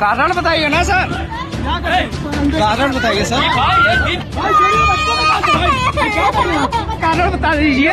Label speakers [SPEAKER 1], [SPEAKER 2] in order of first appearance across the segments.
[SPEAKER 1] कारण बताइए ना सर, कारण बताइए सर, कारण बता दीजिए,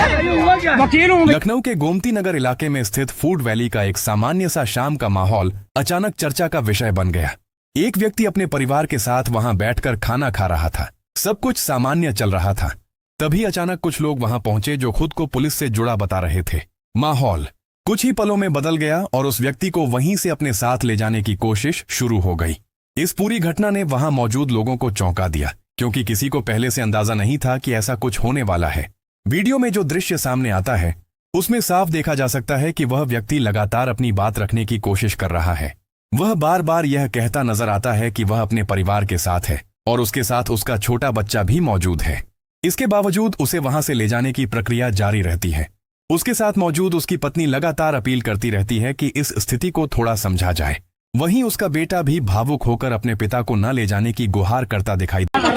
[SPEAKER 1] वकील हूँ।
[SPEAKER 2] लखनऊ के गोमती नगर इलाके में स्थित फूड वैली का एक सामान्य सा शाम का माहौल अचानक चर्चा का विषय बन गया। एक व्यक्ति अपने परिवार के साथ वहां बैठकर खाना खा रहा था। सब कुछ सामान्य चल रहा था। तभी अचानक कुछ लोग वहां पहुंचे जो खुद को पुलिस से जुड़ा बता रहे थे। माहौल कुछ ही पलों में बदल गया और उस व्यक्ति को वहीं से अपने साथ ले जाने की कोशिश शुरू हो गई। इस पूरी घटना ने वहां मौजूद लोगों को चौंका दिया, क्योंकि किसी को पहले से अंदाजा नहीं था कि ऐसा कुछ होने वाला है। वीडियो में जो दृश्य सामने आता है उसमें साफ देखा जा सकता है कि वह व्यक्ति लगातार अपनी बात रखने की कोशिश कर रहा है। वह बार बार यह कहता नजर आता है कि वह अपने परिवार के साथ है और उसके साथ उसका छोटा बच्चा भी मौजूद है। इसके बावजूद उसे वहां से ले जाने की प्रक्रिया जारी रहती है। उसके साथ मौजूद उसकी पत्नी लगातार अपील करती रहती है कि इस स्थिति को थोड़ा समझा जाए। वहीं उसका बेटा भी भावुक होकर अपने पिता को न ले जाने की गुहार करता दिखाई देता है।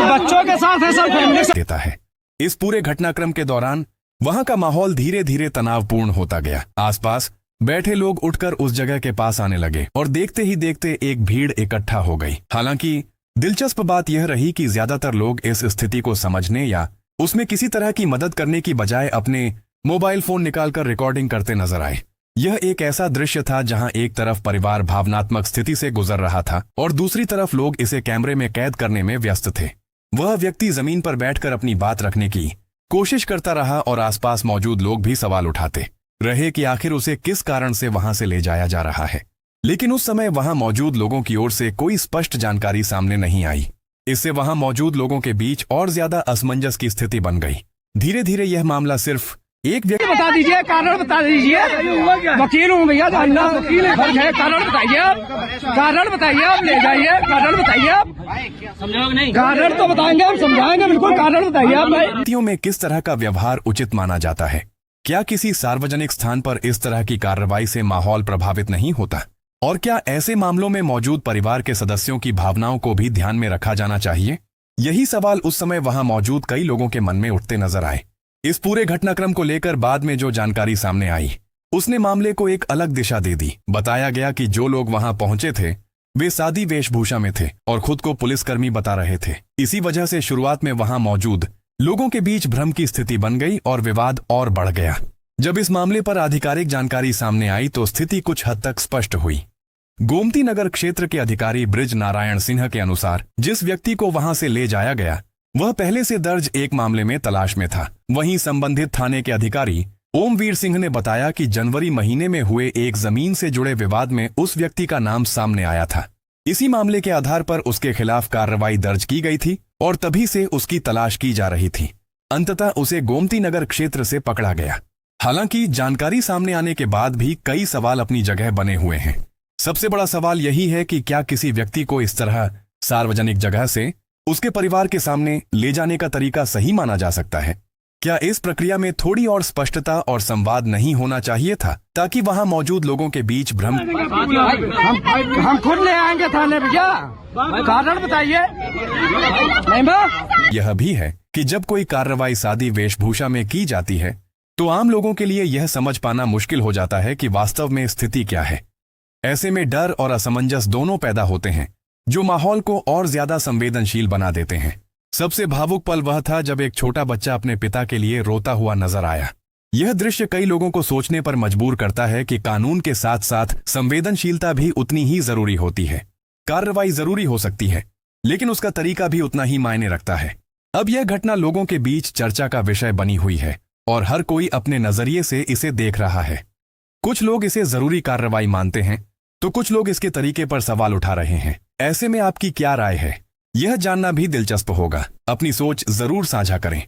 [SPEAKER 1] बच्चों के साथ है सर,
[SPEAKER 2] देता है। इस पूरे घटनाक्रम के दौरान वहां का माहौल धीरे धीरे तनावपूर्ण होता गया। आसपास बैठे लोग उठकर उस जगह के पास आने लगे और देखते ही देखते एक भीड़ इकट्ठा हो गई। हालांकि दिलचस्प बात यह रही कि ज्यादातर लोग इस स्थिति को समझने या उसमें किसी तरह की मदद करने की बजाय अपने मोबाइल फोन निकालकर रिकॉर्डिंग करते नजर आए। यह एक ऐसा दृश्य था जहां एक तरफ परिवार भावनात्मक स्थिति से गुजर रहा था और दूसरी तरफ लोग इसे कैमरे में कैद करने में व्यस्त थे। वह व्यक्ति जमीन पर बैठकर अपनी बात रखने की कोशिश करता रहा और आसपास मौजूद लोग भी सवाल उठाते रहे कि आखिर उसे किस कारण से वहां से ले जाया जा रहा है। लेकिन उस समय वहां मौजूद लोगों की ओर से कोई स्पष्ट जानकारी सामने नहीं आई। इससे वहां मौजूद लोगों के बीच और ज्यादा असमंजस की स्थिति बन गई। धीरे धीरे यह मामला सिर्फ एक व्यक्ति
[SPEAKER 1] बता दीजिए, कारण बता दीजिए, वकील हूँ भैया, वकील है, कारण बताइए आप, कारण बताइए आप, ले जाइए, कारण बताइए आप, समझाओगे नहीं? कारण तो बताएंगे, हम समझाएंगे बिल्कुल, कारण बताइए आप।
[SPEAKER 2] व्यक्तियों में किस तरह का व्यवहार उचित माना जाता है? क्या किसी सार्वजनिक स्थान पर इस तरह की कार्रवाई से माहौल प्रभावित नहीं होता? और क्या ऐसे मामलों में मौजूद परिवार के सदस्यों की भावनाओं को भी ध्यान में रखा जाना चाहिए? यही सवाल उस समय वहां मौजूद कई लोगों के मन में उठते नजर आए। इस पूरे घटनाक्रम को लेकर बाद में जो जानकारी सामने आई उसने मामले को एक अलग दिशा दे दी। बताया गया कि जो लोग वहां पहुंचे थे वे सादी वेशभूषा में थे और खुद को पुलिसकर्मी बता रहे थे। इसी वजह से शुरुआत में वहां मौजूद लोगों के बीच भ्रम की स्थिति बन गई और विवाद और बढ़ गया। जब इस मामले पर आधिकारिक जानकारी सामने आई तो स्थिति कुछ हद तक स्पष्ट हुई। गोमती नगर क्षेत्र के अधिकारी ब्रिज नारायण सिन्हा के अनुसार जिस व्यक्ति को वहां से ले जाया गया वह पहले से दर्ज एक मामले में तलाश में था। वहीं संबंधित थाने के अधिकारी ओमवीर सिंह ने बताया कि जनवरी महीने में हुए एक जमीन से जुड़े विवाद में उस व्यक्ति का नाम सामने आया था। इसी मामले के आधार पर उसके खिलाफ कार्रवाई दर्ज की गई थी और तभी से उसकी तलाश की जा रही थी। अंततः उसे गोमती नगर क्षेत्र से पकड़ा गया। हालांकि जानकारी सामने आने के बाद भी कई सवाल अपनी जगह बने हुए हैं। सबसे बड़ा सवाल यही है कि क्या किसी व्यक्ति को इस तरह सार्वजनिक जगह से उसके परिवार के सामने ले जाने का तरीका सही माना जा सकता है? क्या इस प्रक्रिया में थोड़ी और स्पष्टता और संवाद नहीं होना चाहिए था ताकि वहां मौजूद लोगों के बीच भ्रम?
[SPEAKER 1] हम खुद ले आएंगे थाने भैया, कारण बताइए। नहीं
[SPEAKER 2] यह भी है कि जब कोई कार्रवाई सादी वेशभूषा में की जाती है तो आम लोगों के लिए यह समझ पाना मुश्किल हो जाता है कि वास्तव में स्थिति क्या है। ऐसे में डर और असमंजस दोनों पैदा होते हैं जो माहौल को और ज्यादा संवेदनशील बना देते हैं। सबसे भावुक पल वह था जब एक छोटा बच्चा अपने पिता के लिए रोता हुआ नजर आया। यह दृश्य कई लोगों को सोचने पर मजबूर करता है कि कानून के साथ साथ संवेदनशीलता भी उतनी ही जरूरी होती है। कार्रवाई जरूरी हो सकती है लेकिन उसका तरीका भी उतना ही मायने रखता है। अब यह घटना लोगों के बीच चर्चा का विषय बनी हुई है और हर कोई अपने नजरिए से इसे देख रहा है। कुछ लोग इसे जरूरी कार्रवाई मानते हैं तो कुछ लोग इसके तरीके पर सवाल उठा रहे हैं। ऐसे में आपकी क्या राय है? यह जानना भी दिलचस्प होगा। अपनी सोच जरूर साझा करें।